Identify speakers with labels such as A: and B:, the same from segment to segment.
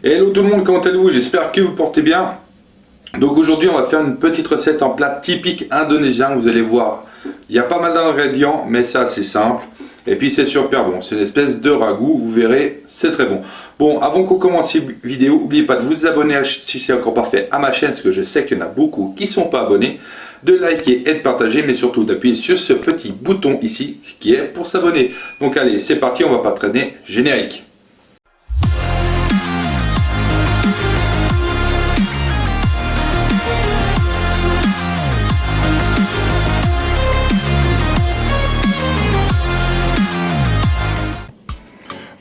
A: Hello tout le monde, comment allez-vous? J'espère que vous portez bien. Donc aujourd'hui on va faire une petite recette en plat typique indonésien. Vous allez voir, il y a pas mal d'ingrédients, mais c'est assez simple. Et puis c'est super bon, c'est une espèce de ragoût, vous verrez, c'est très bon. Bon, avant qu'on commence cette vidéo, n'oubliez pas de vous abonner si c'est encore pas fait à ma chaîne, parce que je sais qu'il y en a beaucoup qui ne sont pas abonnés. De liker et de partager, mais surtout d'appuyer sur ce petit bouton ici, qui est pour s'abonner. Donc allez, c'est parti, on va pas traîner, générique.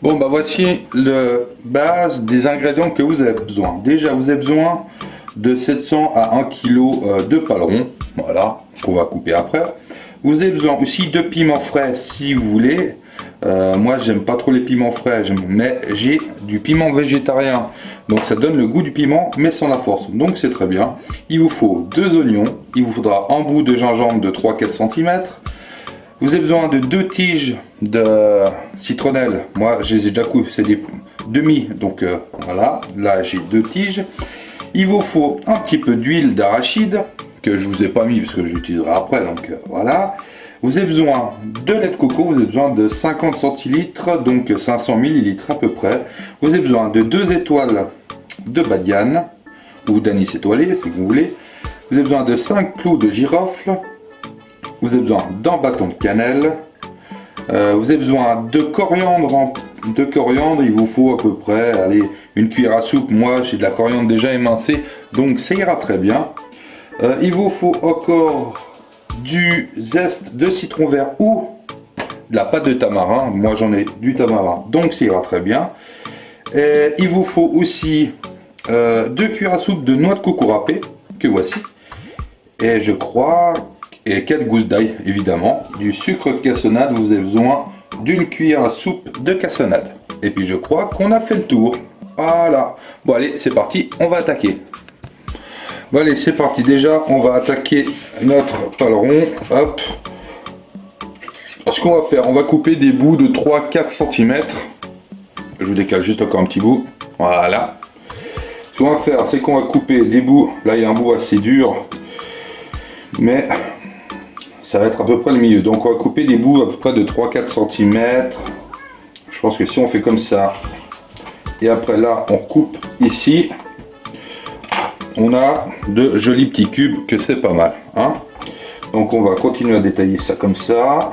A: Bon bah voici le base des ingrédients que vous avez besoin. Déjà vous avez besoin de 700 à 1 kg de paleron, voilà, qu'on va couper après. Vous avez besoin aussi de piments frais si vous voulez. Moi j'aime pas trop les piments frais, mais j'ai du piment végétarien, donc ça donne le goût du piment mais sans la force, donc c'est très bien. Il vous faut 2 oignons, il vous faudra un bout de gingembre de 3-4 cm. Vous avez besoin de 2 tiges de citronnelle. Moi, je les ai déjà coupées, c'est des demi. Donc voilà, là j'ai 2 tiges. Il vous faut un petit peu d'huile d'arachide, que je vous ai pas mis parce que j'utiliserai après. Donc voilà. Vous avez besoin de lait de coco, vous avez besoin de 50 centilitres, donc 500 ml à peu près. Vous avez besoin de 2 étoiles de badiane, ou d'anis étoilé si vous voulez. Vous avez besoin de 5 clous de girofle. Vous avez besoin d'un bâton de cannelle. Vous avez besoin de coriandre. Il vous faut à peu près, allez, une cuillère à soupe. Moi, j'ai de la coriandre déjà émincée, donc ça ira très bien. Il vous faut encore du zeste de citron vert ou de la pâte de tamarin. Moi, j'en ai du tamarin, donc ça ira très bien. Il vous faut aussi 2 cuillères à soupe de noix de coco râpée, que voici. Et je crois... et 4 gousses d'ail évidemment, du sucre de cassonade, vous avez besoin d'une cuillère à soupe de cassonade. Et puis je crois qu'on a fait le tour. Voilà. Bon allez, c'est parti, on va attaquer. Bon allez, c'est parti. Déjà, on va attaquer notre paleron. Hop. Ce qu'on va faire, on va couper des bouts de 3-4 cm. Je vous décale juste encore un petit bout. Voilà. Ce qu'on va faire, c'est qu'on va couper des bouts. Là, il y a un bout assez dur. Mais... ça va être à peu près le milieu, donc on va couper des bouts à peu près de 3-4 cm. Je pense que si on fait comme ça, et après là on coupe ici, on a de jolis petits cubes, que c'est pas mal, hein. Donc on va continuer à détailler ça comme ça.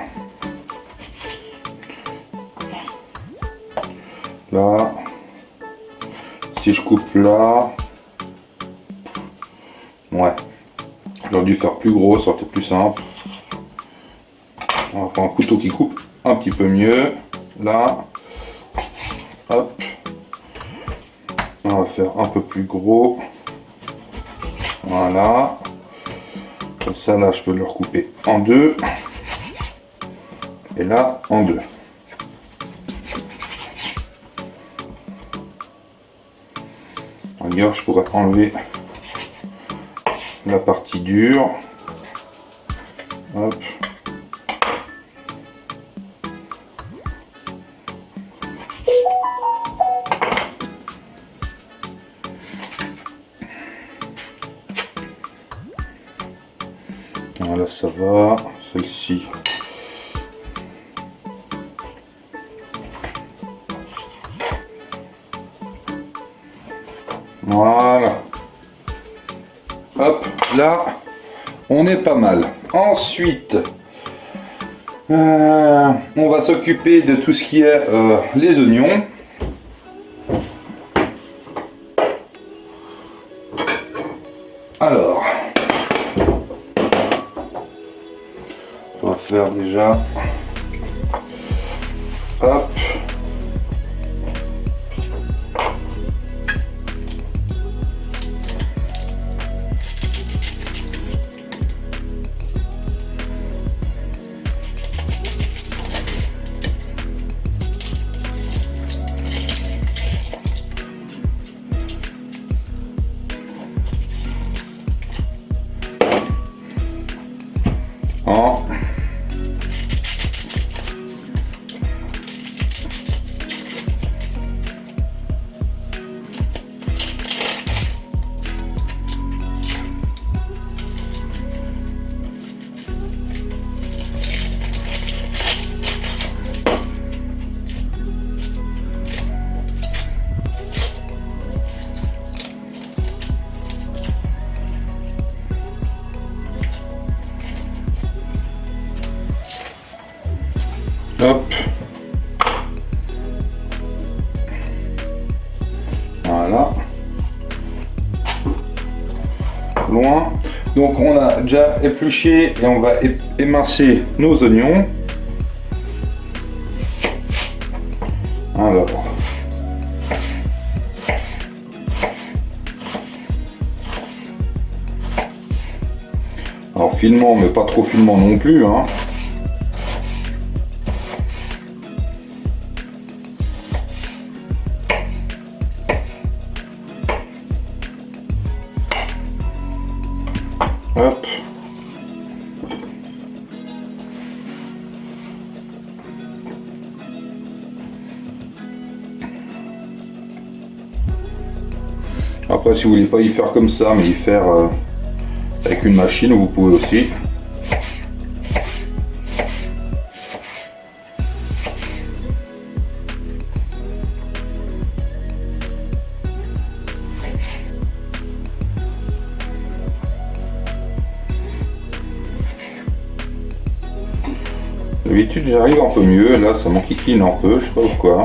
A: Là, si je coupe là, ouais, j'aurais dû faire plus gros, ça aurait été plus simple. On va prendre un couteau qui coupe un petit peu mieux. Là, hop. On va faire un peu plus gros. Voilà. Comme ça, là, je peux le recouper en deux. Et là, en deux. D'ailleurs, je pourrais enlever la partie dure. Hop. Voilà, ça va. Celle-ci. Voilà. Hop, là, on est pas mal. Ensuite, on va s'occuper de tout ce qui est les oignons. Alors, on va faire déjà, hop, Voilà. Loin. Donc on a déjà épluché et on va émincer nos oignons. Alors finement, mais pas trop finement non plus, hein. Hop. Après, si vous voulez pas y faire comme ça, mais y faire avec une machine, vous pouvez aussi. D'habitude j'arrive un peu mieux, là ça m'enquiquine un peu, je sais pas pourquoi.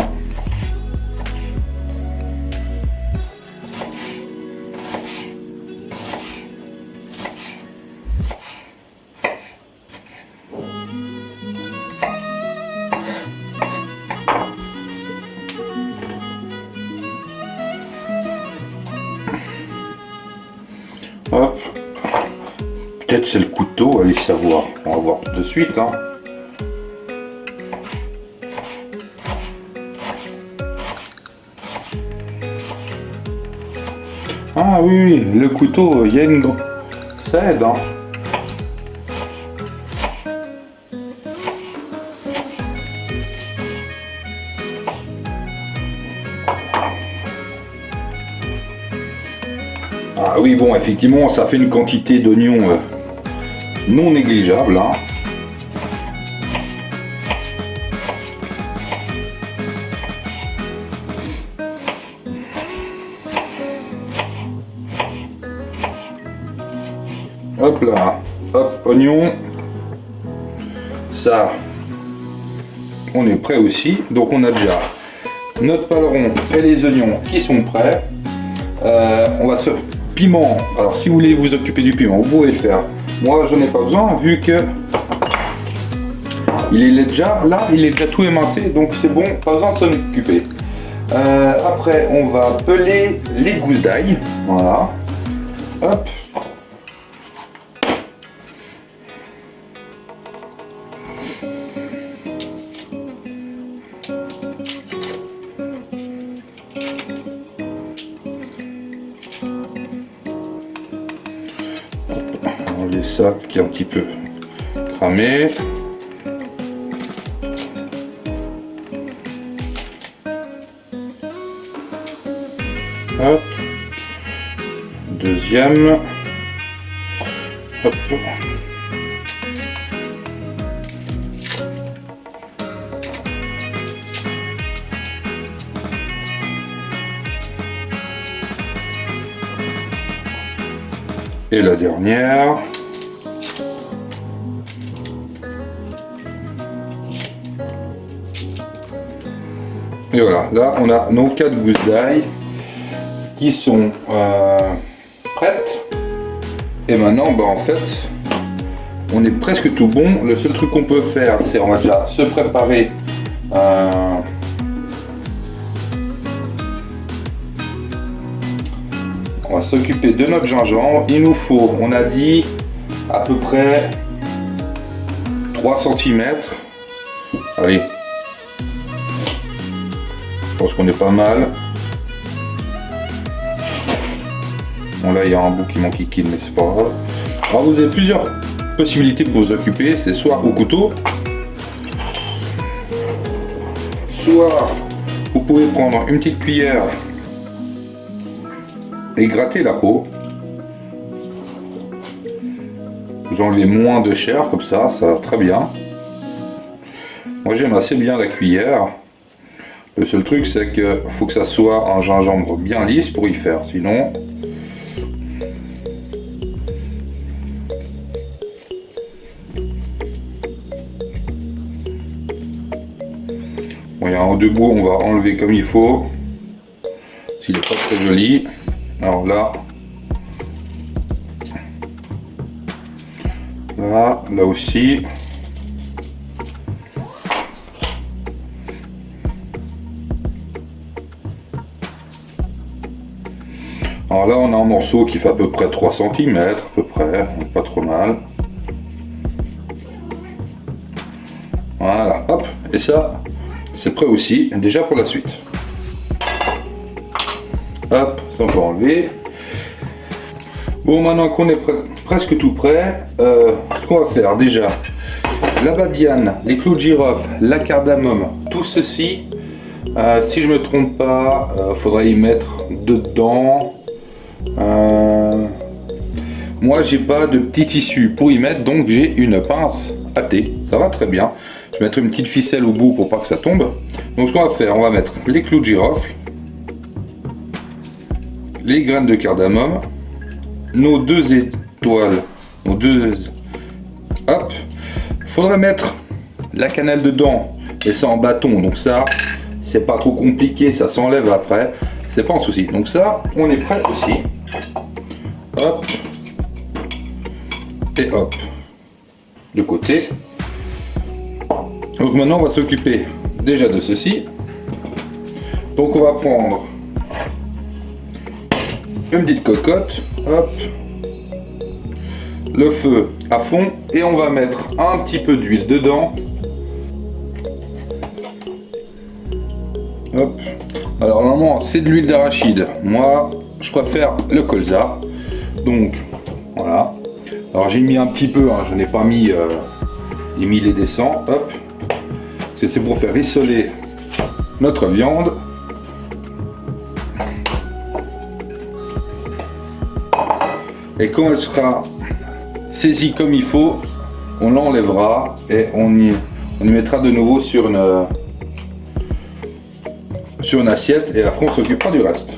A: Hop. Peut-être c'est le couteau, allez savoir. On va voir tout de suite, hein. Ah oui, le couteau, il y a une grande... Ça aide, hein. Ah oui, bon, effectivement, ça fait une quantité d'oignons non négligeable, hein. Hop là, hop, oignon. Ça, on est prêt aussi. Donc on a déjà notre paleron et les oignons qui sont prêts. On va se... Piment, alors si vous voulez vous occuper du piment, vous pouvez le faire. Moi, j'en ai pas besoin vu que il est déjà là, il est déjà tout émincé, donc c'est bon, pas besoin de s'en occuper. Après, on va peler les gousses d'ail. Voilà. Hop. Enlever ça qui est un petit peu cramé. Hop. Deuxième. Hop. Et la dernière. Et voilà, là on a nos 4 gousses d'ail qui sont prêtes. Et maintenant, bah, en fait, on est presque tout bon. Le seul truc qu'on peut faire, c'est on va déjà se préparer on va s'occuper de notre gingembre. Il nous faut, on a dit, à peu près 3 cm. Allez. Je pense qu'on est pas mal. Bon là il y a un bout qui m'enquiquine mais c'est pas grave. Alors vous avez plusieurs possibilités de vous occuper. C'est soit au couteau, soit vous pouvez prendre une petite cuillère et gratter la peau. Vous enlevez moins de chair comme ça va très bien. Moi j'aime assez bien la cuillère. Le seul truc c'est que faut que ça soit un gingembre bien lisse pour y faire, sinon bon, il y a un ou deux bouts, on va enlever comme il faut. s'il n'est pas très joli. Alors là, là aussi. Alors là, on a un morceau qui fait à peu près 3 cm, à peu près, pas trop mal. Voilà, hop, et ça, c'est prêt aussi, déjà pour la suite. Hop, ça on peut enlever. Bon, maintenant qu'on est presque tout prêt, ce qu'on va faire déjà, la badiane, les clous de girofle, la cardamome, tout ceci, si je me trompe pas, faudrait y mettre dedans. Moi j'ai pas de petit tissu pour y mettre, donc j'ai une pince à thé, ça va très bien. Je vais mettre une petite ficelle au bout pour pas que ça tombe. Donc ce qu'on va faire, on va mettre les clous de girofle, les graines de cardamome, nos 2 étoiles, nos 2, hop, faudrait mettre la cannelle dedans et ça en bâton, donc ça c'est pas trop compliqué, ça s'enlève après, c'est pas un souci. Donc ça, on est prêt aussi. Hop. Et hop. De côté. Donc maintenant, on va s'occuper déjà de ceci. Donc on va prendre une petite cocotte. Hop. Le feu à fond. Et on va mettre un petit peu d'huile dedans. Hop. Alors normalement c'est de l'huile d'arachide, moi je préfère le colza, donc voilà. Alors j'ai mis un petit peu, hein, je n'ai pas mis les 1000 et des 100, hop, parce que c'est pour faire rissoler notre viande. Et quand elle sera saisie comme il faut, on l'enlèvera et on y mettra de nouveau sur une assiette et après on s'occupera du reste.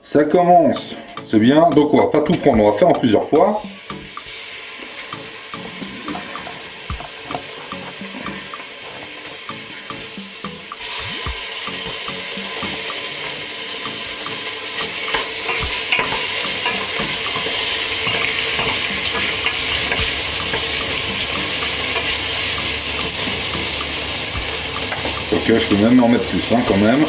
A: Ça commence, c'est bien, donc on va pas tout prendre, on va faire en plusieurs fois. Ok, je peux même en mettre plus, hein, quand même.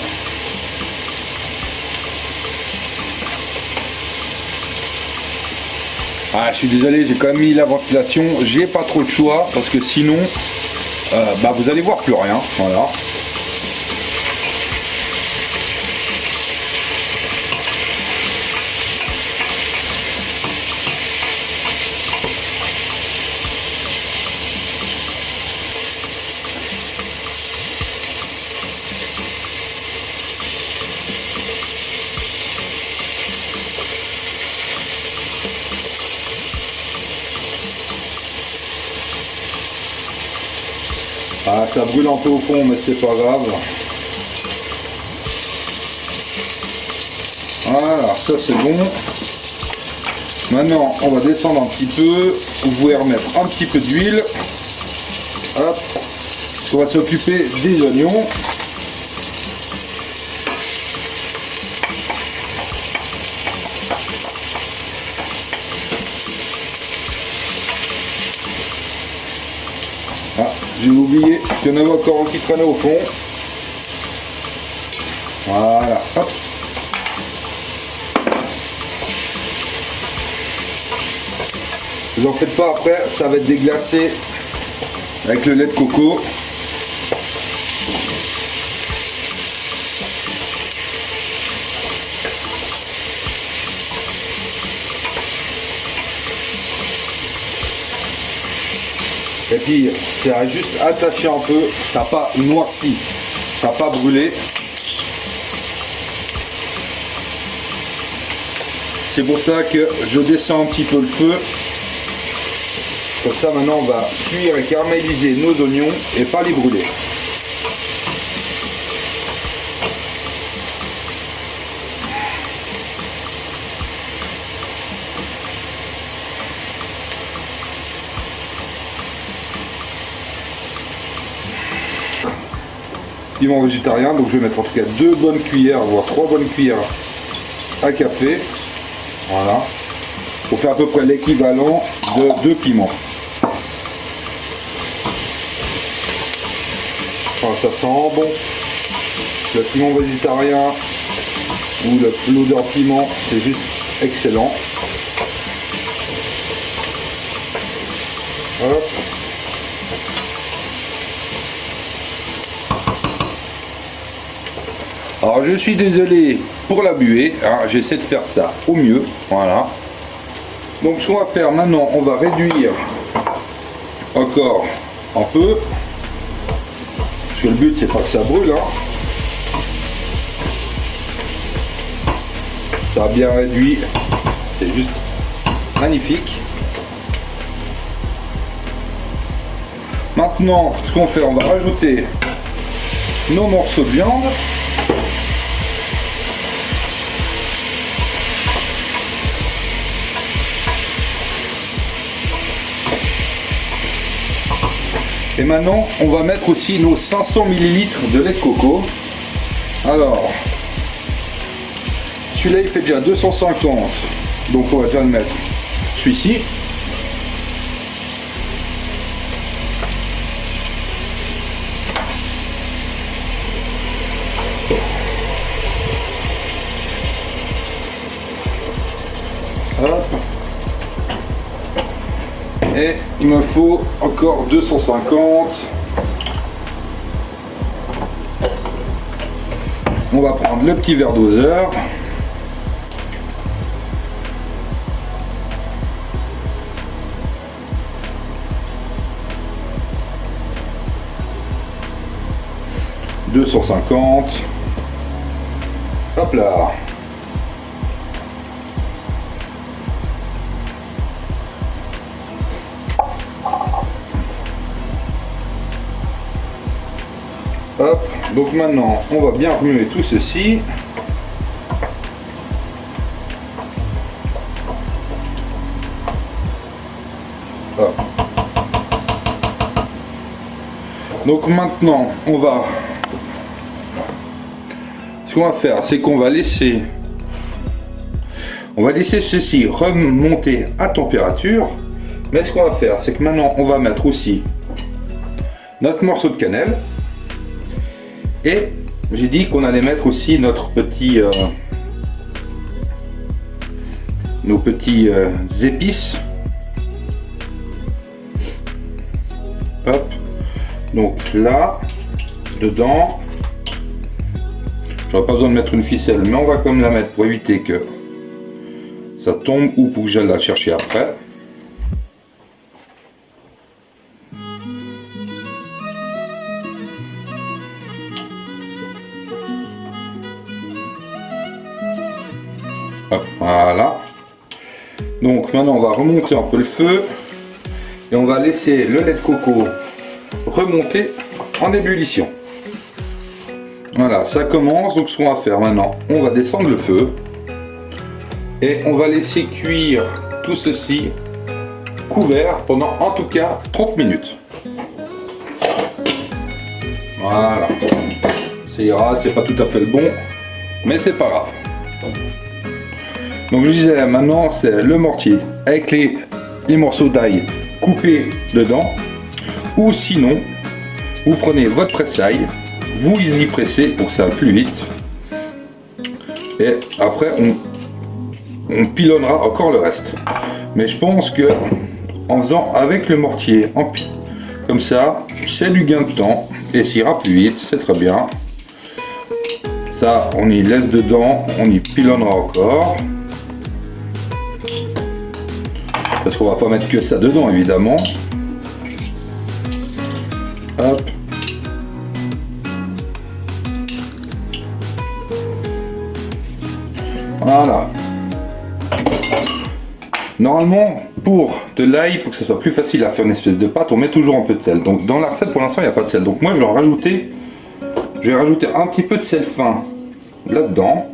A: Ah, je suis désolé, j'ai quand même mis la ventilation, j'ai pas trop de choix parce que sinon, vous allez voir plus rien, voilà. Ah, ça brûle un peu au fond, mais c'est pas grave. Voilà, ça c'est bon. Maintenant, on va descendre un petit peu. Vous pouvez remettre un petit peu d'huile. Hop. On va s'occuper des oignons. Ah, j'ai oublié qu'il y en avait encore un qui traînait au fond. Voilà, hop. Vous en faites pas après, ça va être déglacé avec le lait de coco. Et puis, ça a juste attaché un peu, ça n'a pas noirci. Ça n'a pas brûlé. C'est pour ça que je descends un petit peu le feu. Comme ça maintenant on va cuire et caraméliser nos oignons et pas les brûler. Piment végétarien, donc je vais mettre en tout cas 2 bonnes cuillères, voire 3 bonnes cuillères à café. Voilà. Pour faire à peu près l'équivalent de 2 piments. Enfin, ça sent bon. Le piment végétarien ou l'odeur piment, c'est juste excellent. Hop. Alors je suis désolé pour la buée, hein, j'essaie de faire ça au mieux, voilà. Donc ce qu'on va faire maintenant, on va réduire encore un peu, parce que le but c'est pas que ça brûle, hein. Ça a bien réduit, c'est juste magnifique. Maintenant, ce qu'on fait, on va rajouter nos morceaux de viande. Et maintenant, on va mettre aussi nos 500 ml de lait de coco. Alors, celui-là il fait déjà 250, donc on va déjà le mettre celui-ci. Hop. Et il me faut encore 250. On va prendre le petit verre doseur. « 250. Hop là. Hop, donc maintenant on va bien remuer tout ceci. Hop. Donc maintenant on va, ce qu'on va faire, c'est qu'on va laisser ceci remonter à température. Mais ce qu'on va faire, c'est que maintenant on va mettre aussi notre morceau de cannelle. Et j'ai dit qu'on allait mettre aussi notre petit, nos petits épices. Hop. Donc là, dedans, j'aurais pas besoin de mettre une ficelle, mais on va quand même la mettre pour éviter que ça tombe ou pour que j'aille la chercher après. Hop, voilà. Donc maintenant on va remonter un peu le feu et on va laisser le lait de coco remonter en ébullition. Voilà, ça commence. Donc ce qu'on va faire maintenant, on va descendre le feu et on va laisser cuire tout ceci couvert pendant en tout cas 30 minutes. Voilà, ça ira, c'est pas tout à fait le bon, mais c'est pas grave. Donc je disais, maintenant c'est le mortier avec les morceaux d'ail coupés dedans, ou sinon vous prenez votre presse-ail, vous y pressez pour que ça aille plus vite, et après on pilonnera encore le reste. Mais je pense que en faisant avec le mortier comme ça, c'est du gain de temps et ça ira plus vite, c'est très bien. Ça on y laisse dedans, on y pilonnera encore. Parce qu'on va pas mettre que ça dedans évidemment. Hop. Voilà. Normalement, pour de l'ail, pour que ce soit plus facile à faire une espèce de pâte, on met toujours un peu de sel. Donc dans la recette pour l'instant il n'y a pas de sel. Donc moi je vais rajouter un petit peu de sel fin là-dedans.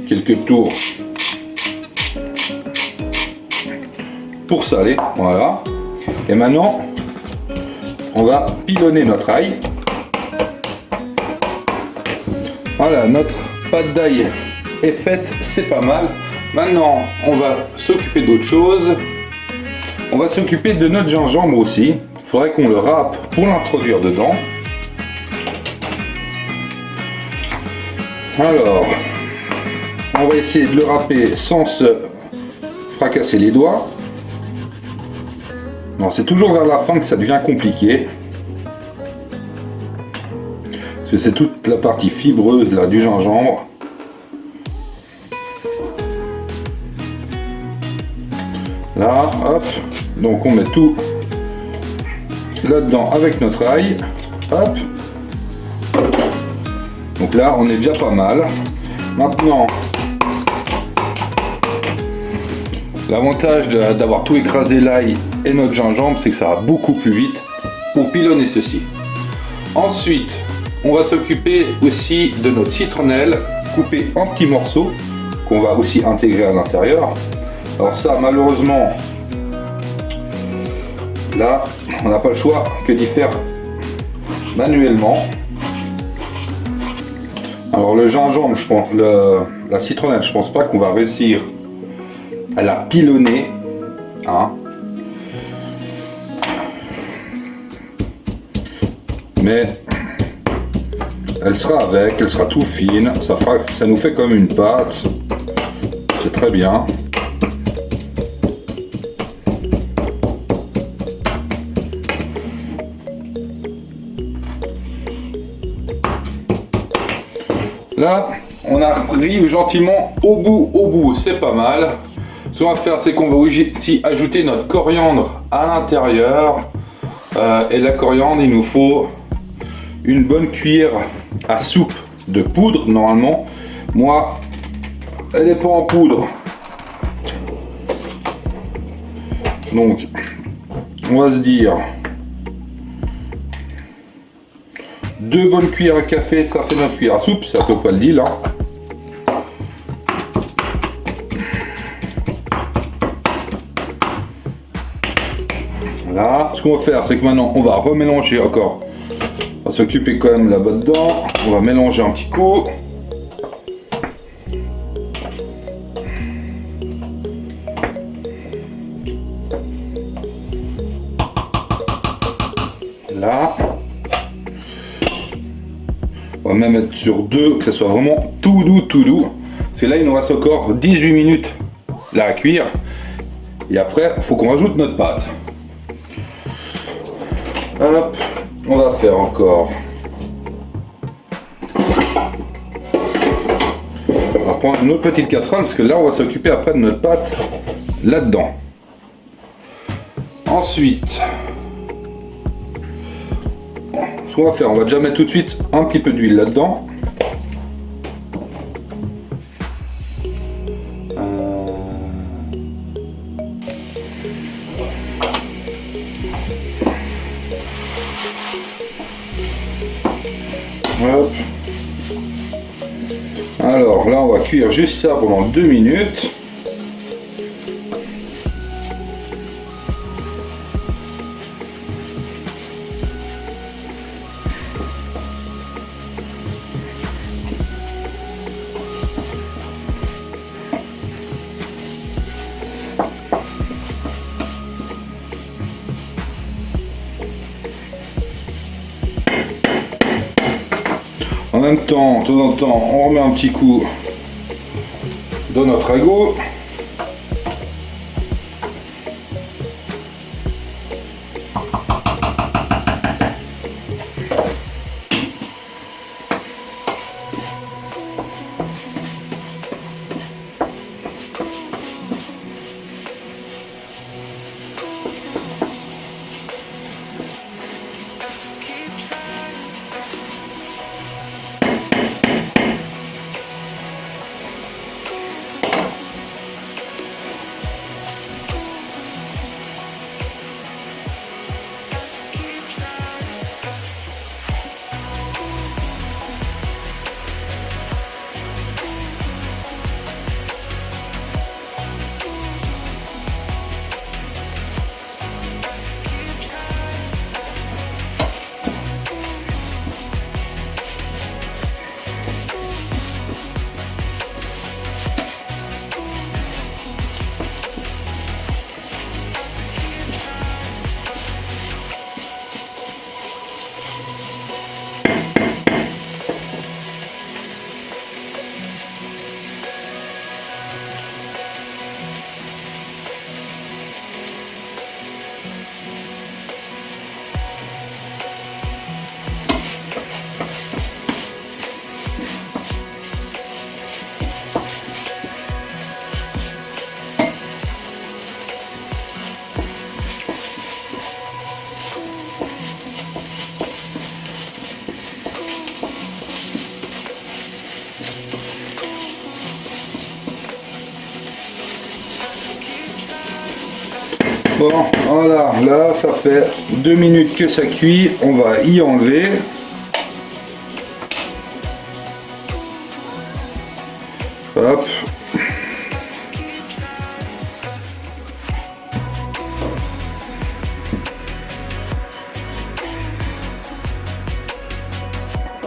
A: Quelques tours pour saler, voilà. Et maintenant, on va pilonner notre ail. Voilà, notre pâte d'ail est faite, c'est pas mal. Maintenant, on va s'occuper d'autre chose. On va s'occuper de notre gingembre aussi. Il faudrait qu'on le râpe pour l'introduire dedans. Alors, on va essayer de le râper sans se fracasser les doigts. Non, c'est toujours vers la fin que ça devient compliqué. Parce que c'est toute la partie fibreuse là du gingembre. Là, hop, donc on met tout là-dedans avec notre ail, hop. Donc là, on est déjà pas mal. Maintenant, l'avantage d'avoir tout écrasé l'ail et notre gingembre, c'est que ça va beaucoup plus vite pour pilonner ceci. Ensuite, on va s'occuper aussi de notre citronnelle coupée en petits morceaux qu'on va aussi intégrer à l'intérieur. Alors ça, malheureusement, là, on n'a pas le choix que d'y faire manuellement. Alors le gingembre, je pense, la citronnelle, je pense pas qu'on va réussir à la pilonner, hein. Mais elle sera avec, elle sera tout fine, ça nous fait comme une pâte, c'est très bien. Là, on arrive gentiment au bout, c'est pas mal. Ce qu'on va faire, c'est qu'on va aussi ajouter notre coriandre à l'intérieur. Et la coriandre, il nous faut une bonne cuillère à soupe de poudre, normalement. Moi, elle n'est pas en poudre. Donc, on va se dire 2 bonnes cuillères à café, ça fait notre cuillère à soupe, c'est à peu près le deal, hein. Voilà, ce qu'on va faire, c'est que maintenant on va remélanger encore. On va s'occuper quand même là-bas dedans. On va mélanger un petit coup. Là. On va même être sur 2, que ça soit vraiment tout doux, tout doux. Parce que là, il nous reste encore 18 minutes là à cuire. Et après, il faut qu'on rajoute notre pâte. Hop, on va faire encore. On va prendre une autre petite casserole parce que là, on va s'occuper après de notre pâte là-dedans. Ensuite, ce qu'on va faire, on va déjà mettre tout de suite un petit peu d'huile là-dedans. Hop. Alors là, on va cuire juste ça pendant 2 minutes. En même temps, de temps en temps, on remet un petit coup dans notre ragoût. Bon, voilà, là ça fait 2 minutes que ça cuit, on va y enlever. Hop.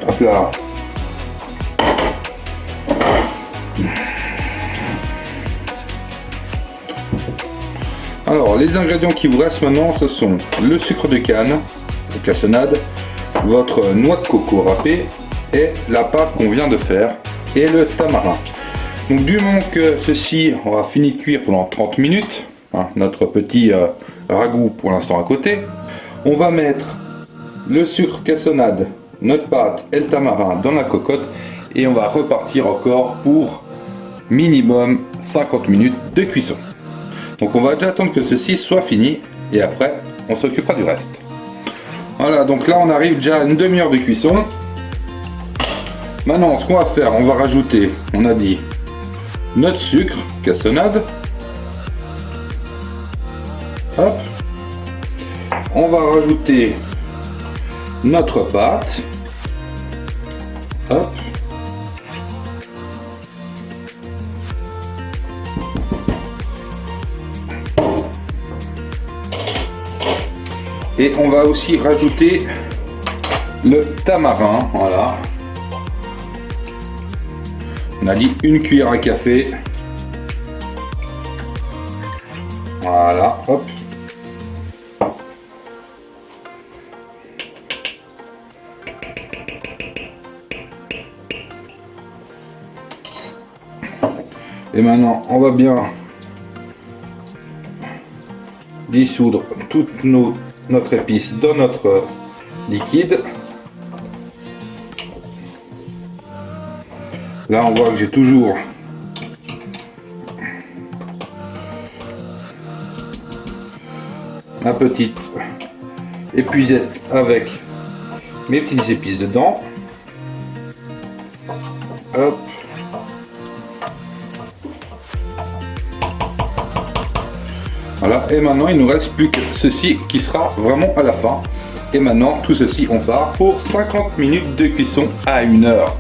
A: Hop là. Alors, les ingrédients qui vous restent maintenant, ce sont le sucre de canne, de cassonade, votre noix de coco râpée et la pâte qu'on vient de faire et le tamarin. Donc, du moment que ceci aura fini de cuire pendant 30 minutes, hein, notre petit ragoût pour l'instant à côté, on va mettre le sucre cassonade, notre pâte et le tamarin dans la cocotte et on va repartir encore pour minimum 50 minutes de cuisson. Donc on va déjà attendre que ceci soit fini et après on s'occupera du reste. Voilà, donc là on arrive déjà à une demi-heure de cuisson. Maintenant ce qu'on va faire, on va rajouter, on a dit, notre sucre cassonade. Hop. On va rajouter notre pâte. Hop. Et on va aussi rajouter le tamarin, voilà. On a dit une cuillère à café. Voilà, hop. Et maintenant, on va bien dissoudre toute notre épice dans notre liquide. Là, on voit que j'ai toujours ma petite épuisette avec mes petites épices dedans. Hop. Voilà, et maintenant il nous reste plus que ceci qui sera vraiment à la fin. Et maintenant tout ceci on part pour 50 minutes de cuisson à 1 heure.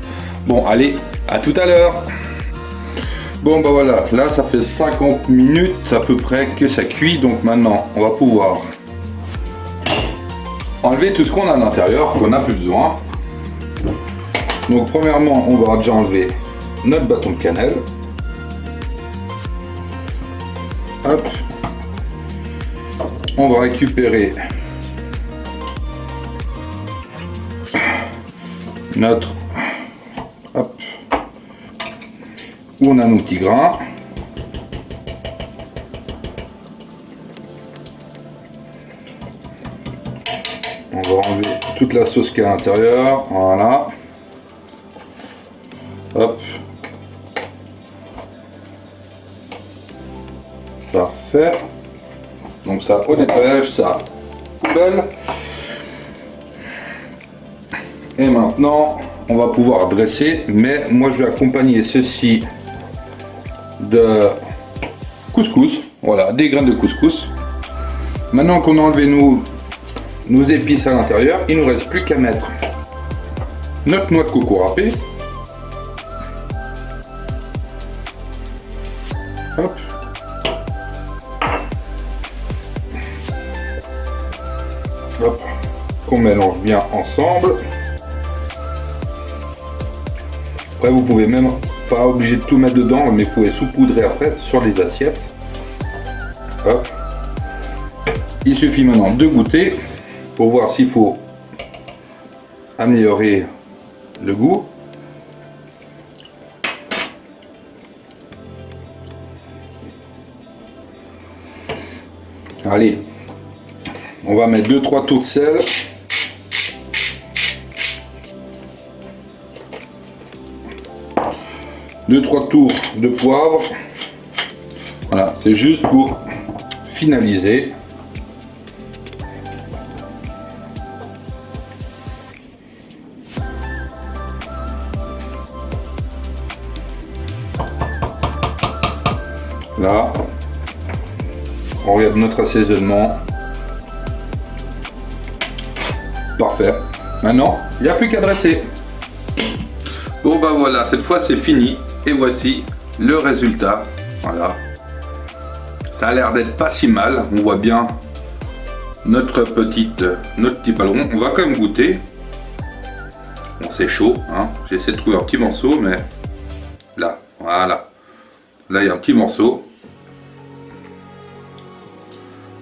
A: Bon allez, à tout à l'heure. Bon bah voilà, là ça fait 50 minutes à peu près que ça cuit. Donc maintenant on va pouvoir enlever tout ce qu'on a à l'intérieur, qu'on n'a plus besoin. Donc premièrement on va déjà enlever notre bâton de cannelle. Hop. On va récupérer notre, hop, où on a nos petits grains. On va enlever toute la sauce qui est à l'intérieur, voilà. Hop. Parfait. Donc ça au nettoyage, ça poubelle. Et maintenant on va pouvoir dresser, mais moi je vais accompagner ceci de couscous, voilà, des graines de couscous. Maintenant qu'on a enlevé nos épices à l'intérieur, il ne nous reste plus qu'à mettre notre noix de coco râpée. Hop. Hop, qu'on mélange bien ensemble. Après vous pouvez même pas obligé de tout mettre dedans, mais vous pouvez saupoudrer après sur les assiettes. Hop. Il suffit maintenant de goûter pour voir s'il faut améliorer le goût. Allez, on va mettre 2-3 tours de sel. Deux, 3 tours de poivre. Voilà, c'est juste pour finaliser. Là. On regarde notre assaisonnement. Parfait. Maintenant, il n'y a plus qu'à dresser. Bon bah voilà, cette fois c'est fini. Et voici le résultat. Voilà. Ça a l'air d'être pas si mal. On voit bien notre petit paleron. On va quand même goûter. Bon, c'est chaud, hein. J'ai essayé de trouver un petit morceau, mais là, voilà. Là, il y a un petit morceau.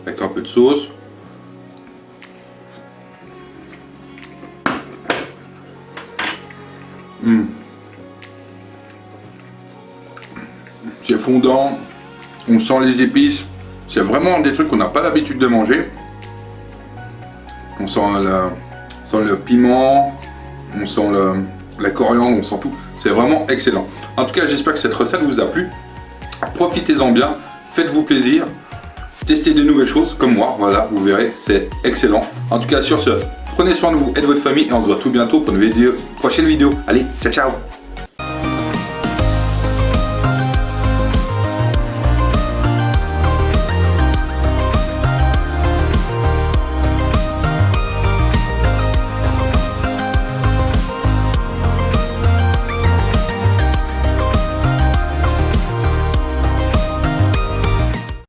A: Avec un peu de sauce. C'est fondant. On sent les épices. C'est vraiment des trucs qu'on n'a pas l'habitude de manger. On sent le piment. On sent la coriandre, on sent tout. C'est vraiment excellent. En tout cas, j'espère que cette recette vous a plu. Profitez-en bien. Faites-vous plaisir. Testez de nouvelles choses comme moi. Voilà, vous verrez, c'est excellent. En tout cas, sur ce, prenez soin de vous et de votre famille. Et on se voit tout bientôt pour une prochaine vidéo. Allez, ciao, ciao!